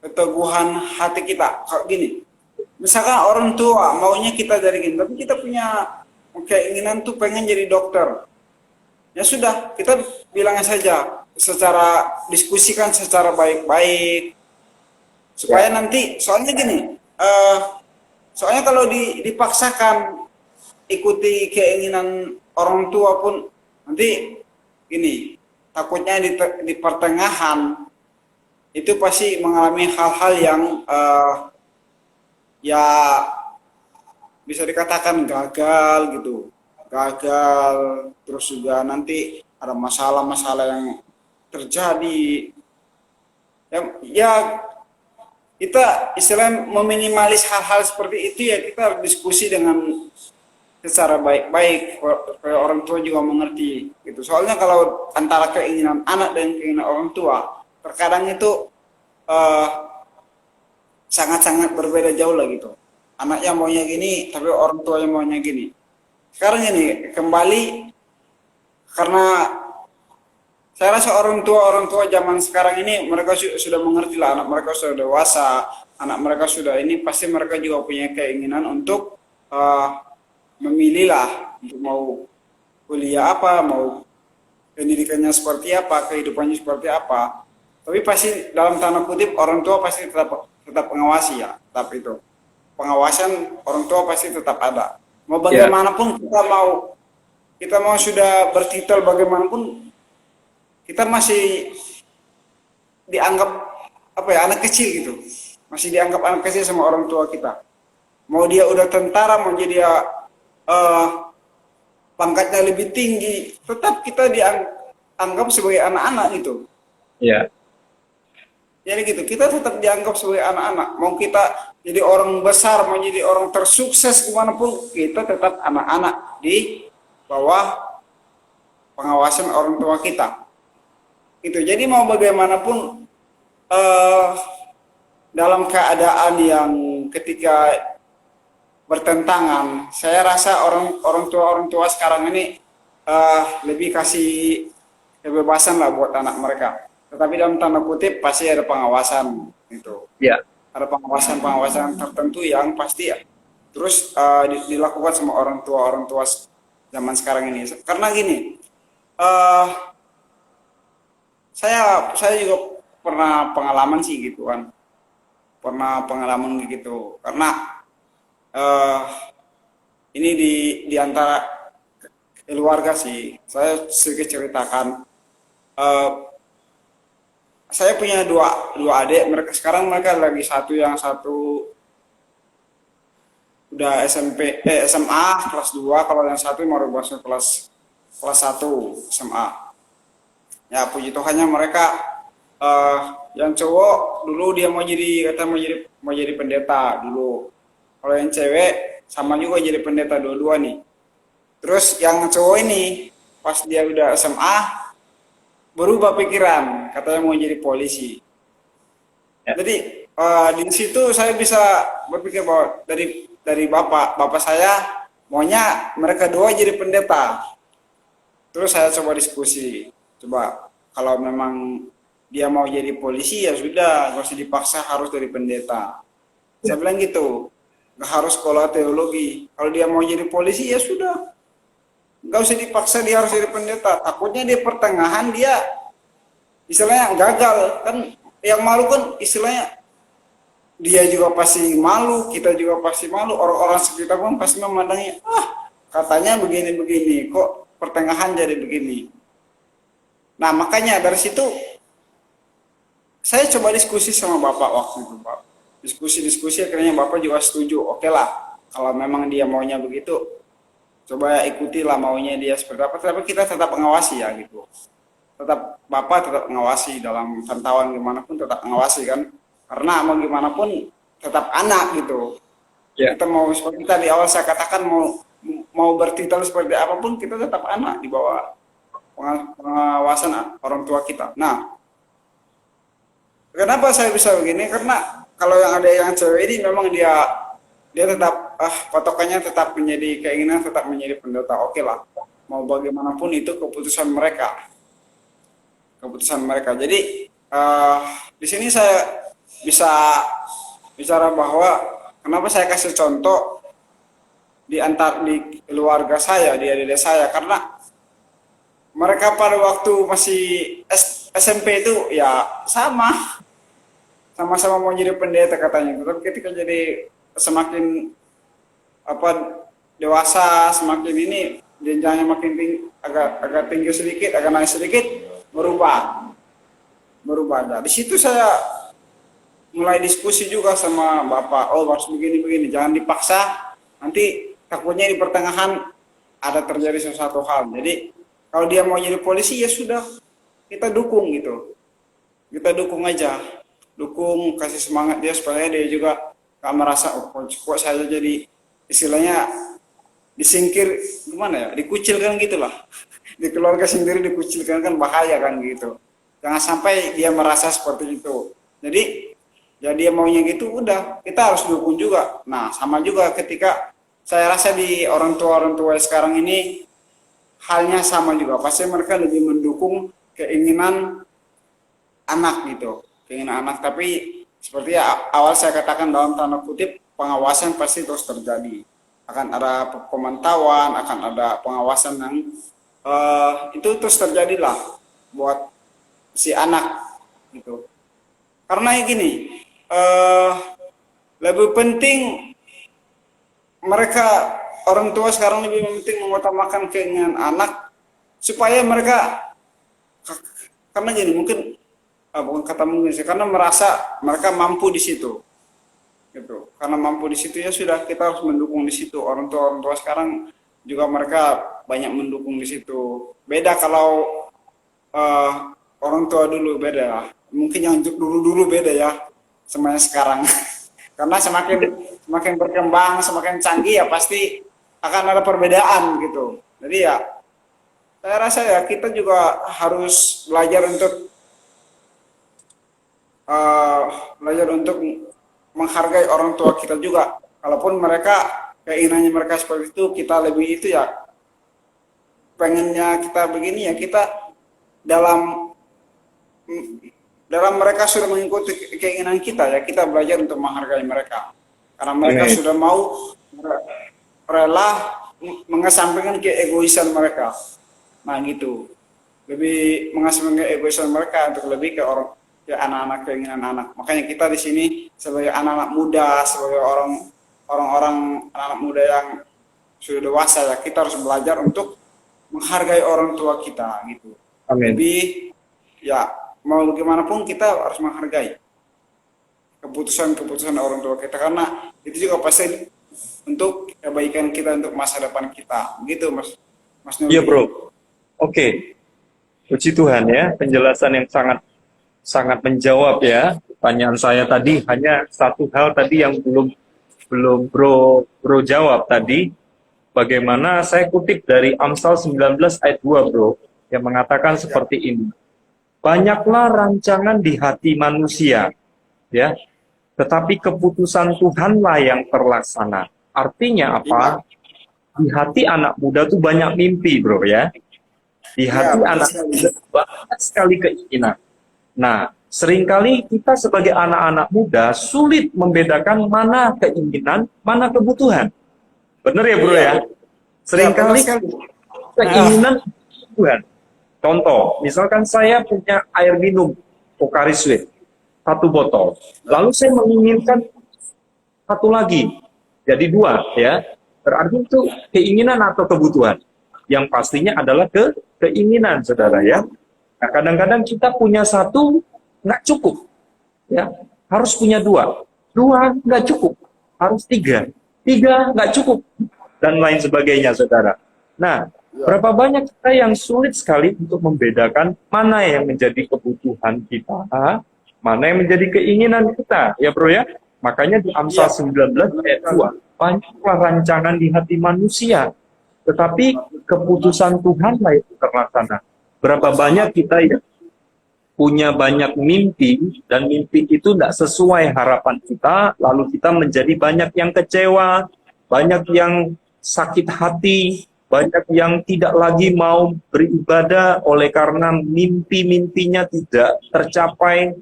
keteguhan hati kita. Kalau gini, misalkan orang tua maunya kita dari gini, tapi kita punya keinginan tuh pengen jadi dokter. Ya sudah, kita bilangnya saja, secara diskusikan secara baik-baik, supaya nanti, soalnya gini, soalnya kalau dipaksakan ikuti keinginan orang tua pun, nanti gini, takutnya di pertengahan itu pasti mengalami hal-hal yang ya bisa dikatakan gagal gitu. Gagal, terus juga nanti ada masalah-masalah yang terjadi. Ya kita istilah meminimalis hal-hal seperti itu ya, kita harus diskusi dengan secara baik-baik supaya orang tua juga mengerti gitu. Soalnya kalau antara keinginan anak dan keinginan orang tua terkadang itu eh, sangat-sangat berbeda jauh lah gitu. Anaknya maunya gini tapi orang tuanya maunya gini. Sekarang ini kembali, karena saya rasa orang tua zaman sekarang ini mereka sudah mengerti lah, anak mereka sudah dewasa, anak mereka sudah ini, pasti mereka juga punya keinginan untuk memilih lah untuk mau kuliah apa, mau pendidikannya seperti apa, kehidupannya seperti apa. Tapi pasti dalam tanda kutip orang tua pasti tetap mengawasi ya, tetap itu. Pengawasan orang tua pasti tetap ada. Mau bagaimanapun kita mau sudah bertitel bagaimanapun, kita masih dianggap apa ya, anak kecil gitu. Masih dianggap anak kecil sama orang tua kita. Mau dia udah tentara, mau jadi dia pangkatnya lebih tinggi, tetap kita dianggap sebagai anak-anak gitu. Iya. Jadi gitu, kita tetap dianggap sebagai anak-anak. Mau kita jadi orang besar, mau jadi orang tersukses kemanapun, kita tetap anak-anak di bawah pengawasan orang tua kita. Itu. Jadi mau bagaimanapun dalam keadaan yang ketika bertentangan, saya rasa orang tua sekarang ini lebih kasih kebebasan lah buat anak mereka. Tetapi dalam tanda kutip pasti ada pengawasan gitu. Iya. Ada pengawasan tertentu yang pasti ya terus dilakukan sama orang tua zaman sekarang ini. Karena gini, saya juga pernah pengalaman sih gitu kan, pernah pengalaman gitu. Karena ini di antara keluarga sih, saya sedikit ceritakan. Saya punya dua adik, mereka lagi satu udah SMA kelas 2, kalau yang satu mau masuk kelas 1 SMA. Ya puji Tuhannya mereka yang cowok dulu dia mau jadi pendeta dulu. Kalau yang cewek sama juga jadi pendeta dua-dua nih. Terus yang cowok ini pas dia udah SMA berubah pikiran, katanya mau jadi polisi. Ya. Jadi di situ saya bisa berpikir bahwa dari bapak saya maunya mereka dua jadi pendeta. Terus saya coba diskusi, coba kalau memang dia mau jadi polisi ya sudah, nggak usah dipaksa harus dari pendeta. Saya bilang gitu, nggak harus sekolah teologi. Kalau dia mau jadi polisi ya sudah, nggak usah dipaksa dia harus jadi pendeta. Takutnya di pertengahan dia istilahnya gagal kan, yang malu kan istilahnya dia juga pasti malu, kita juga pasti malu, orang-orang sekitar pun pasti memandangnya katanya begini-begini kok pertengahan jadi begini. Nah makanya dari situ saya coba diskusi sama bapak waktu itu, Pak. Diskusi akhirnya bapak juga setuju. Oke lah, kalau memang dia maunya begitu, coba ikutilah maunya dia seperti apa. Tapi kita tetap mengawasi ya gitu. Bapak tetap mengawasi dalam pantauan gimana pun tetap mengawasi kan. Karena mau gimana pun tetap anak gitu. Yeah. Kita mau seperti tadi awal saya katakan mau bertitel seperti apapun kita tetap anak di bawah pengawasan orang tua kita. Nah, kenapa saya bisa begini? Karena kalau yang ada yang cewek ini memang dia tetap patokannya tetap menjadi keinginan tetap menjadi pendeta. Oke lah, mau bagaimanapun itu keputusan mereka. Jadi di sini saya bisa bicara bahwa kenapa saya kasih contoh di keluarga saya, di adik saya, karena mereka pada waktu masih SMP itu ya sama-sama mau jadi pendeta katanya. Tapi ketika jadi semakin dewasa, semakin ini jenjangnya makin tinggi, agak tinggi sedikit, agak naik sedikit, berubah. Nah, di situ saya mulai diskusi juga sama bapak. Oh, harus begini, jangan dipaksa. Nanti takutnya di pertengahan ada terjadi sesuatu hal. Jadi kalau dia mau jadi polisi ya sudah, kita dukung gitu. Kita dukung aja. dukung, kasih semangat dia supaya dia juga gak merasa oh kok saya jadi istilahnya disingkir, gimana ya, dikucilkan gitulah. Di keluarga sendiri dikucilkan kan bahaya kan gitu. Jangan sampai dia merasa seperti itu. Jadi ya dia maunya gitu, udah kita harus dukung juga. Nah sama juga ketika saya rasa di orang tua sekarang ini halnya sama juga. Pasti mereka lebih mendukung keinginan anak gitu, keinginan anak. Tapi seperti ya awal saya katakan dalam tanda kutip, pengawasan pasti terus terjadi. Akan ada pemantauan, akan ada pengawasan yang itu terus terjadilah buat si anak gitu. Karena gini, lebih penting mereka orang tua sekarang lebih penting mengutamakan keinginan anak supaya mereka, karena gini mungkin bukan kata mungkin sih, karena merasa mereka mampu di situ gitu. Karena mampu di situ ya sudah, kita harus mendukung di situ. Orang tua sekarang juga mereka banyak mendukung di situ. Beda kalau orang tua dulu, beda. Mungkin yang dulu beda ya sama yang sekarang. Karena semakin berkembang, semakin canggih ya pasti akan ada perbedaan gitu. Jadi ya saya rasa ya kita juga harus belajar untuk menghargai orang tua kita juga. Kalaupun mereka keinginannya mereka seperti itu, kita lebih itu ya pengennya kita begini ya, kita dalam mereka sudah mengikuti keinginan kita ya, kita belajar untuk menghargai mereka. Karena mereka sudah mau rela mengesampingkan keegoisan mereka. Nah gitu. Lebih mengesampingkan keegoisan mereka untuk lebih ke anak-anak, keinginan anak. Makanya kita di sini sebagai anak-anak muda, sebagai orang-orang anak-anak muda yang sudah dewasa ya, kita harus belajar untuk menghargai orang tua kita gitu. Amin. Lebih ya mau bagaimanapun kita harus menghargai keputusan orang tua kita, karena itu juga pasti untuk kebaikan kita, untuk masa depan kita. Begitu Mas Nuri. Iya, Bro. Oke. Puji Tuhan ya, penjelasan yang sangat menjawab ya pertanyaan saya tadi. Hanya satu hal tadi yang belum bro jawab tadi. Bagaimana saya kutip dari Amsal 19 ayat 2, Bro, yang mengatakan seperti ini. Banyaklah rancangan di hati manusia, ya, tetapi keputusan Tuhanlah yang terlaksana. Artinya apa? Di hati anak muda tuh banyak mimpi, Bro, ya. Di hati anak muda banyak sekali keinginan. Nah, seringkali kita sebagai anak-anak muda sulit membedakan mana keinginan, mana kebutuhan. Benar ya, Bro ya? Seringkali keinginan kebutuhan. Contoh, misalkan saya punya air minum Pocari Sweat, 1 botol. Lalu saya menginginkan 1 lagi, jadi 2 ya. Berarti itu keinginan atau kebutuhan? Yang pastinya adalah keinginan, saudara ya. Nah, kadang-kadang kita punya 1 nggak cukup, ya, harus punya 2 nggak cukup, harus 3 nggak cukup, dan lain sebagainya, saudara. Nah, berapa banyak kita yang sulit sekali untuk membedakan mana yang menjadi kebutuhan kita, mana yang menjadi keinginan kita, ya bro ya. Makanya di Amsal 19 ayat 2, banyaklah rancangan di hati manusia, tetapi keputusan Tuhanlah yang terlaksana. Berapa banyak kita yang punya banyak mimpi, dan mimpi itu tidak sesuai harapan kita, lalu kita menjadi banyak yang kecewa, banyak yang sakit hati, banyak yang tidak lagi mau beribadah oleh karena mimpi-mimpinya tidak tercapai.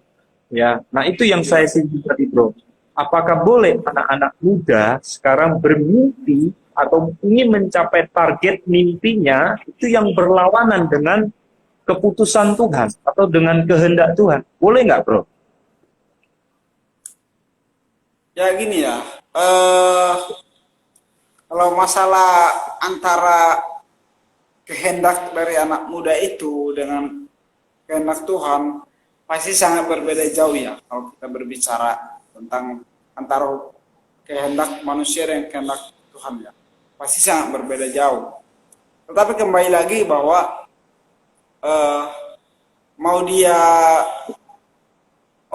Ya, nah itu yang saya singgung tadi, bro. Apakah boleh anak-anak muda sekarang bermimpi atau ingin mencapai target mimpinya itu yang berlawanan dengan keputusan Tuhan atau dengan kehendak Tuhan? Boleh nggak, bro? Ya gini ya, kalau masalah antara kehendak dari anak muda itu dengan kehendak Tuhan, pasti sangat berbeda jauh ya. Kalau kita berbicara tentang antara kehendak manusia dan kehendak Tuhan ya, pasti sangat berbeda jauh. Tetapi kembali lagi bahwa mau dia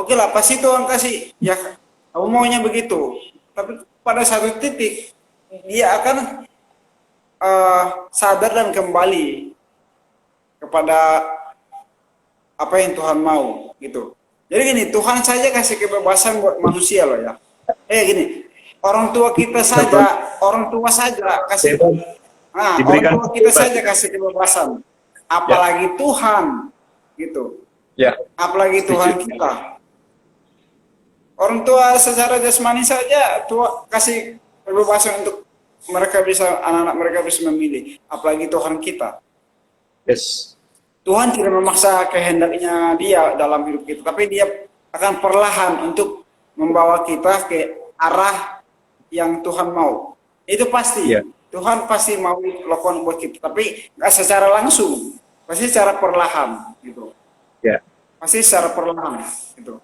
Oke lah, pasti Tuhan kasih, ya kamu maunya begitu. Tapi pada satu titik, dia akan sadar dan kembali kepada apa yang Tuhan mau, gitu. Jadi gini, Tuhan saja kasih kebebasan buat manusia loh ya. Gini, orang tua kita saja, kasih, orang Diberikan tua kita kebebasan. saja kasih kebebasan. Apalagi Tuhan, gitu. Ya, Apalagi Tuhan setuju. kita. Orang tua secara jasmani saja tua kasih kebebasan untuk mereka bisa, anak-anak mereka bisa memilih, apalagi Tuhan kita. Yes. Tuhan tidak memaksa kehendaknya dia dalam hidup kita, tapi dia akan perlahan untuk membawa kita ke arah yang Tuhan mau. Itu pasti. Ya. Tuhan pasti mau lakukan buat kita, tapi nggak secara langsung, pasti secara perlahan gitu. Ya. Pasti secara perlahan gitu.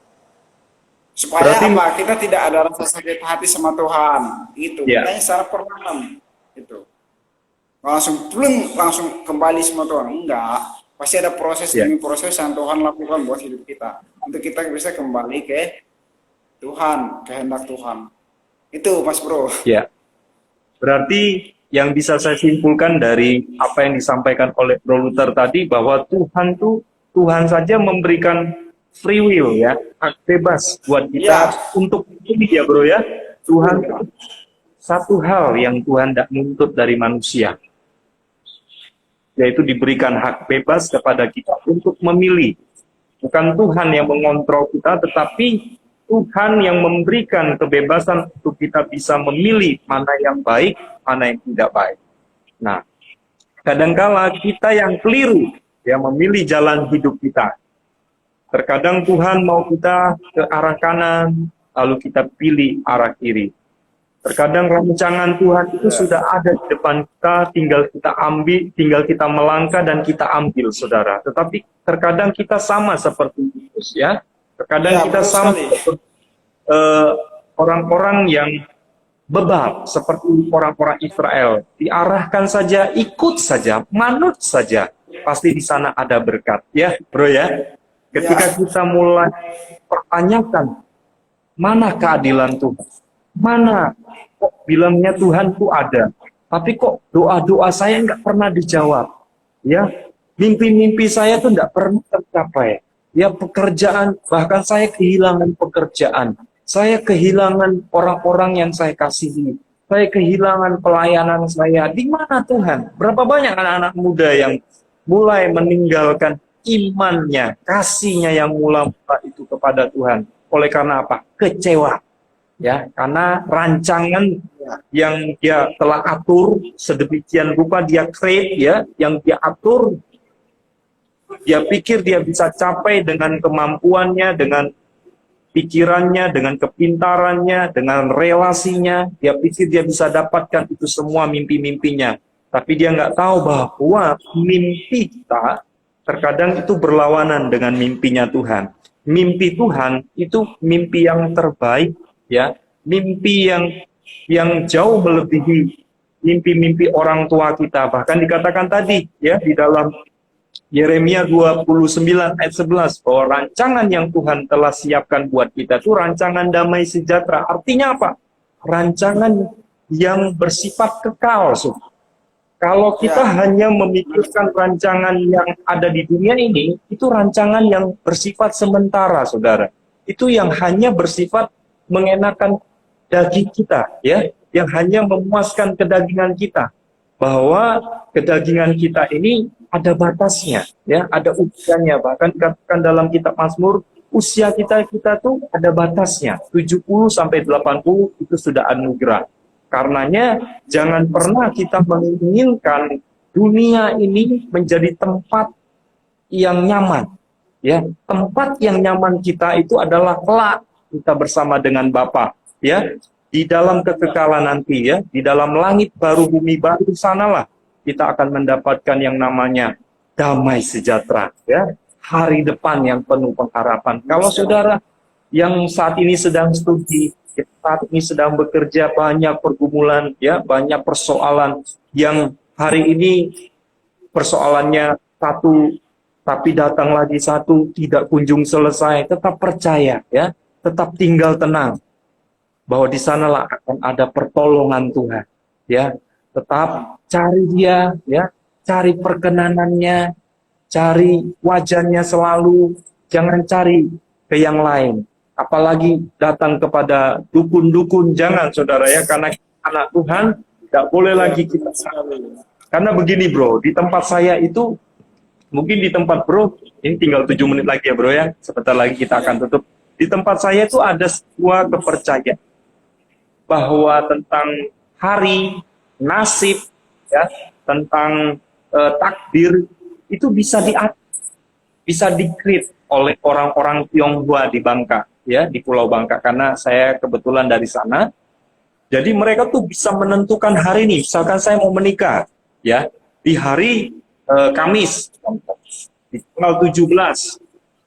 Supaya Berarti apa? Kita tidak ada rasa sakit hati sama Tuhan. Itu. ya, Makanya secara perlahan. Itu. Langsung kembali sama Tuhan. Enggak. Pasti ada proses ya. demi proses yang Tuhan lakukan buat hidup kita. Untuk kita bisa kembali ke Tuhan, kehendak Tuhan. Itu Mas Bro. Ya. Berarti yang bisa saya simpulkan dari apa yang disampaikan oleh Bro Luther tadi, bahwa Tuhan saja memberikan free will ya, hak bebas buat kita Ya. untuk ini ya Bro ya. Tuhan, satu hal yang Tuhan tidak menuntut dari manusia, yaitu diberikan hak bebas kepada kita untuk memilih. Bukan Tuhan yang mengontrol kita, tetapi Tuhan yang memberikan kebebasan untuk kita bisa memilih mana yang baik, mana yang tidak baik. Nah, kadangkala kita yang keliru ya memilih jalan hidup kita. Terkadang Tuhan mau kita ke arah kanan, lalu kita pilih arah kiri. Terkadang rancangan Tuhan itu sudah ada di depan kita, tinggal kita ambil, tinggal kita melangkah dan kita ambil, saudara. Tetapi terkadang kita sama seperti Yesus, ya. Terkadang Ya, kita betul sama sekali. seperti orang-orang yang bebal, seperti orang-orang Israel. Diarahkan saja, ikut saja, manut saja. Pasti di sana ada berkat, ya, Bro ya. Ketika kita mulai pertanyakan, mana keadilan Tuhan? Mana kok bilangnya Tuhan itu ada, tapi kok doa-doa saya nggak pernah dijawab, ya, mimpi-mimpi saya tuh nggak pernah tercapai, ya, pekerjaan, bahkan saya kehilangan pekerjaan, saya kehilangan orang-orang yang saya kasihi, saya kehilangan pelayanan saya. Di mana Tuhan? Berapa banyak anak-anak muda yang mulai meninggalkan imannya, kasihnya yang mula-mula itu kepada Tuhan. Oleh karena apa? Kecewa. Ya, karena rancangan yang dia telah atur sedemikian rupa, dia create ya, yang dia atur, dia pikir dia bisa capai dengan kemampuannya, dengan pikirannya, dengan kepintarannya, dengan relasinya, dia pikir dia bisa dapatkan itu semua mimpi-mimpinya. Tapi dia nggak tahu bahwa mimpi kita terkadang itu berlawanan dengan mimpinya Tuhan. Mimpi Tuhan itu mimpi yang terbaik, ya, mimpi yang jauh melebihi mimpi-mimpi orang tua kita. Bahkan dikatakan tadi ya di dalam Yeremia 29 ayat 11 bahwa rancangan yang Tuhan telah siapkan buat kita itu rancangan damai sejahtera. Artinya apa? Rancangan yang bersifat kekal. Kalau kita hanya memikirkan rancangan yang ada di dunia ini, itu rancangan yang bersifat sementara, saudara. Itu yang hanya bersifat mengenakan daging kita, ya, yang hanya memuaskan kedagingan kita. Bahwa kedagingan kita ini ada batasnya, ya, ada usianya. Bahkan dikatakan dalam kitab Mazmur, usia kita tuh ada batasnya. 70 sampai 80 itu sudah anugerah. Karenanya jangan pernah kita menginginkan dunia ini menjadi tempat yang nyaman. Ya, tempat yang nyaman kita itu adalah kelak kita bersama dengan Bapa, ya, di dalam kekekalan nanti, ya, di dalam langit baru bumi baru, sanalah kita akan mendapatkan yang namanya damai sejahtera, ya, hari depan yang penuh pengharapan. Kalau saudara yang saat ini sedang studi, saat ini sedang bekerja, banyak pergumulan, ya, banyak persoalan yang hari ini persoalannya satu tapi datang lagi satu tidak kunjung selesai, tetap percaya ya, tetap tinggal tenang bahwa di sanalah akan ada pertolongan Tuhan ya. Tetap cari dia ya, cari perkenanannya, cari wajahnya selalu, jangan cari ke yang lain. Apalagi datang kepada dukun-dukun, jangan saudara ya, karena anak Tuhan tidak boleh lagi kita. Karena begini bro, di tempat saya itu, mungkin di tempat bro, ini tinggal 7 menit lagi ya bro ya, sebentar lagi kita akan tutup. Di tempat saya itu ada sebuah kepercayaan bahwa tentang hari, nasib, ya, tentang takdir, itu bisa diatur, bisa di-create oleh orang-orang Tionghoa di Bangka, ya, di Pulau Bangka, karena saya kebetulan dari sana. Jadi mereka tuh bisa menentukan hari ini, misalkan saya mau menikah, ya, di hari Kamis, di tanggal 17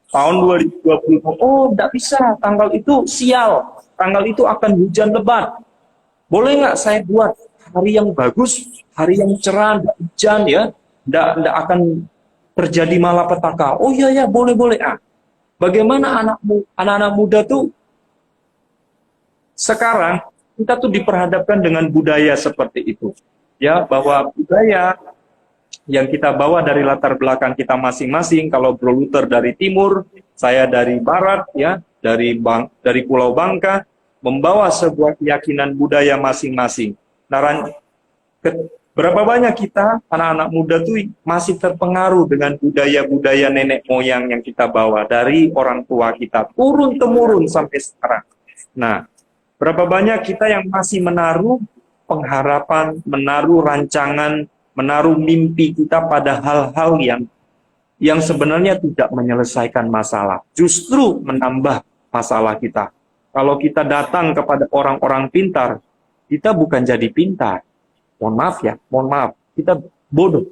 tahun 2020. Oh, tidak bisa, tanggal itu sial, tanggal itu akan hujan lebat. Boleh nggak saya buat hari yang bagus, hari yang cerah, tidak hujan ya, tidak akan terjadi malapetaka. Oh iya ya, boleh. Bagaimana anak-anak muda tuh sekarang kita tuh diperhadapkan dengan budaya seperti itu, ya, bahwa budaya yang kita bawa dari latar belakang kita masing-masing. Kalau Bro Luther dari timur, saya dari barat, ya, dari Pulau Bangka, membawa sebuah keyakinan budaya masing-masing. Nah, berapa banyak kita anak-anak muda tuh masih terpengaruh dengan budaya-budaya nenek moyang yang kita bawa dari orang tua kita turun temurun sampai sekarang. Nah, berapa banyak kita yang masih menaruh pengharapan, menaruh rancangan, menaruh mimpi kita pada hal-hal yang sebenarnya tidak menyelesaikan masalah, justru menambah masalah kita. Kalau kita datang kepada orang-orang pintar, kita bukan jadi pintar. Mohon maaf, kita bodoh.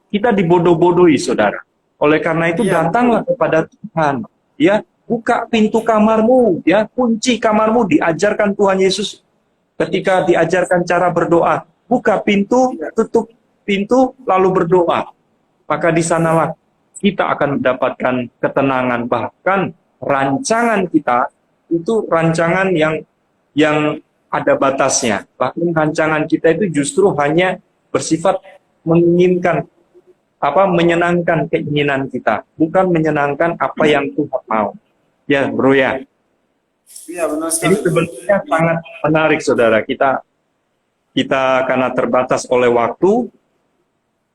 Kita dibodoh-bodohi, saudara. Oleh karena itu, datanglah kepada Tuhan. Ya, buka pintu kamarmu, ya, kunci kamarmu, diajarkan Tuhan Yesus ketika diajarkan cara berdoa. Buka pintu, tutup pintu, lalu berdoa. Maka di sanalah kita akan mendapatkan ketenangan. Bahkan rancangan kita itu rancangan yang ada batasnya. Bahkan rancangan kita itu justru hanya bersifat menginginkan menyenangkan keinginan kita, bukan menyenangkan apa yang Tuhan mau. Ya, bro ya. Iya, benar sekali. Ini sebenarnya sangat menarik, saudara. Kita karena terbatas oleh waktu,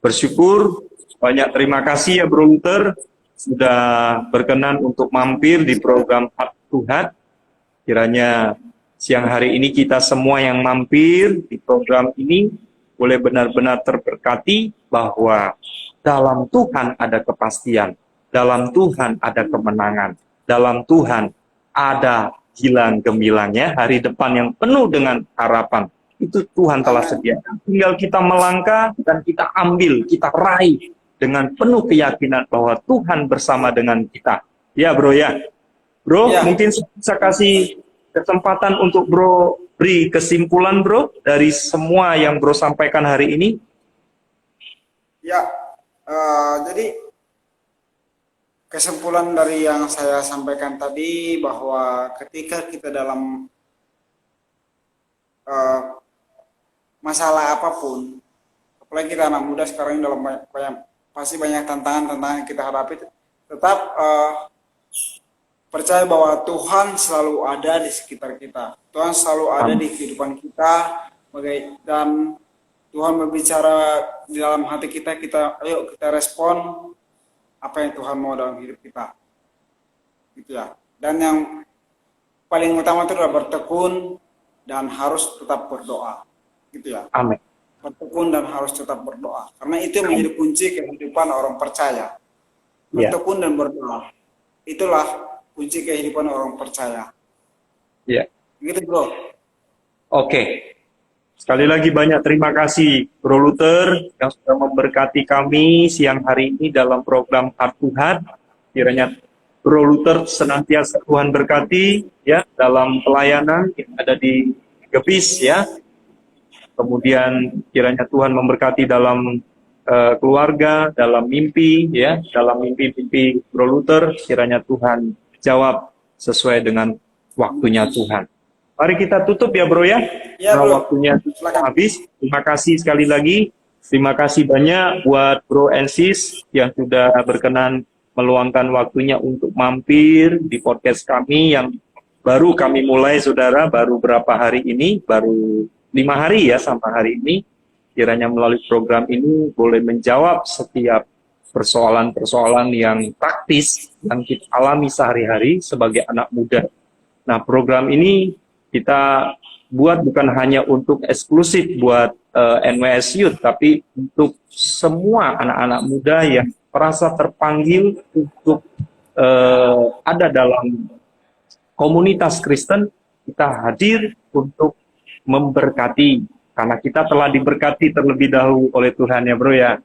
bersyukur, banyak terima kasih ya Bro Luther sudah berkenan untuk mampir di program Hart to Heart. Kiranya siang hari ini kita semua yang mampir di program ini boleh benar-benar terberkati bahwa dalam Tuhan ada kepastian, dalam Tuhan ada kemenangan, dalam Tuhan ada gilang gemilangnya, hari depan yang penuh dengan harapan. Itu Tuhan telah sediakan. Tinggal kita melangkah dan kita ambil, kita raih dengan penuh keyakinan bahwa Tuhan bersama dengan kita. Ya bro ya. Bro, ya. Mungkin saya kasih kesempatan untuk bro beri kesimpulan bro dari semua yang bro sampaikan hari ini. Ya, jadi kesimpulan dari yang saya sampaikan tadi bahwa ketika kita dalam masalah apapun, apalagi kita anak muda sekarang dalam pasti banyak tantangan-tantangan yang kita hadapi, tetap percaya bahwa Tuhan selalu ada di sekitar kita. Tuhan selalu ada di kehidupan kita, dan Tuhan berbicara di dalam hati kita, ayo kita respon apa yang Tuhan mau dalam hidup kita. Gitu ya. Dan yang paling utama itu adalah bertekun dan harus tetap berdoa. Gitu ya. Amin. Bertekun dan harus tetap berdoa. Karena itu yang menjadi kunci kehidupan orang percaya. Bertekun dan berdoa. Itulah kunci kehidupan orang percaya. Iya. Gitu bro. Oke. Sekali lagi banyak terima kasih Bro Luther yang sudah memberkati kami siang hari ini dalam program Hart to Heart. Kiranya Bro Luther senantiasa Tuhan berkati ya dalam pelayanan yang ada di Gebis ya. Kemudian kiranya Tuhan memberkati dalam keluarga, dalam mimpi, ya, dalam mimpi-mimpi Bro Luther, kiranya Tuhan jawab sesuai dengan waktunya Tuhan. Mari kita tutup ya Bro ya, Ya, karena Bro. waktunya Silakan. habis. Terima kasih sekali lagi. Terima kasih banyak buat Bro and Sis yang sudah berkenan meluangkan waktunya untuk mampir di podcast kami yang baru kami mulai, saudara, baru berapa hari ini, baru 5 hari ya sampai hari ini. Kiranya melalui program ini boleh menjawab setiap persoalan-persoalan yang praktis yang kita alami sehari-hari sebagai anak muda. Nah, program ini kita buat bukan hanya untuk eksklusif buat NWS Youth, tapi untuk semua anak-anak muda yang merasa terpanggil untuk ada dalam komunitas Kristen, kita hadir untuk memberkati, karena kita telah diberkati terlebih dahulu oleh Tuhan ya Bro ya.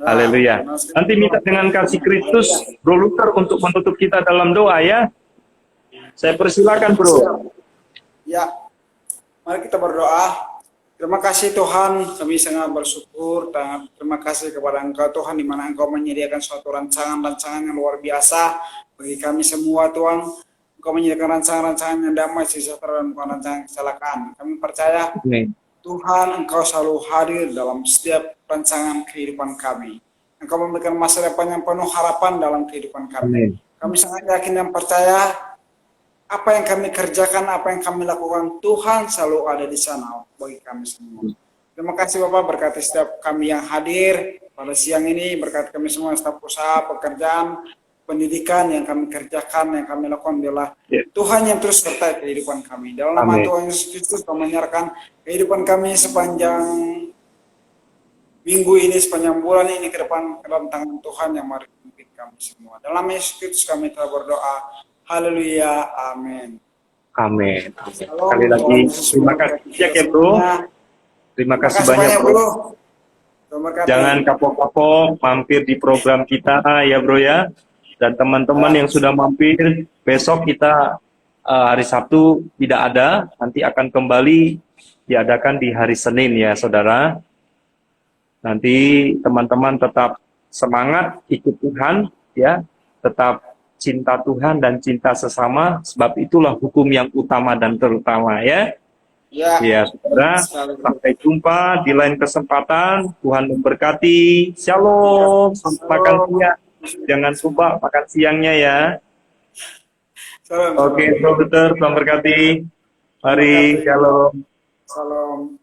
Haleluya. Nanti minta dengan kasih Kristus Bro Luther untuk menutup kita dalam doa ya. Saya persilakan Bro. Ya, mari kita berdoa. Terima kasih Tuhan, kami sangat bersyukur. Terima kasih kepada Engkau Tuhan, di mana Engkau menyediakan suatu rancangan-rancangan yang luar biasa bagi kami semua Tuhan. Engkau menyediakan rancangan-rancangan yang damai, sejahtera, dan bukan rancangan kecelakaan. Kami percaya Tuhan, Engkau selalu hadir dalam setiap rancangan kehidupan kami. Engkau memberikan masa depan yang penuh harapan dalam kehidupan kami. Kami sangat yakin dan percaya apa yang kami kerjakan, apa yang kami lakukan, Tuhan selalu ada di sana bagi kami semua. Terima kasih Bapak, berkati setiap kami yang hadir pada siang ini, berkati kami semua, staf usaha, pekerjaan, pendidikan yang kami kerjakan, yang kami lakukan adalah Tuhan yang terus sertai kehidupan kami. Dalam nama Tuhan Yesus Kristus, kami menyerahkan kehidupan kami sepanjang minggu ini, sepanjang bulan ini ke depan, ke dalam tangan Tuhan yang mari memimpin kami semua. Dalam Yesus Kristus kami telah berdoa. Haleluya, amin. Amin. Sekali lagi, terima kasih ya Bro. Terima kasih banyak Bro. Jangan kapok-kapok mampir di program kita ya Bro ya. Dan teman-teman yang sudah mampir, besok kita hari Sabtu tidak ada, nanti akan kembali diadakan di hari Senin ya saudara. Nanti teman-teman tetap semangat ikut Tuhan ya, tetap cinta Tuhan dan cinta sesama, sebab itulah hukum yang utama dan terutama ya. Ya saudara, sampai jumpa di lain kesempatan. Tuhan memberkati. Shalom. Makan siang. Jangan lupa makan siangnya ya. Oke, Bro Luther, Tuhan berkati. Mari, shalom. Salam.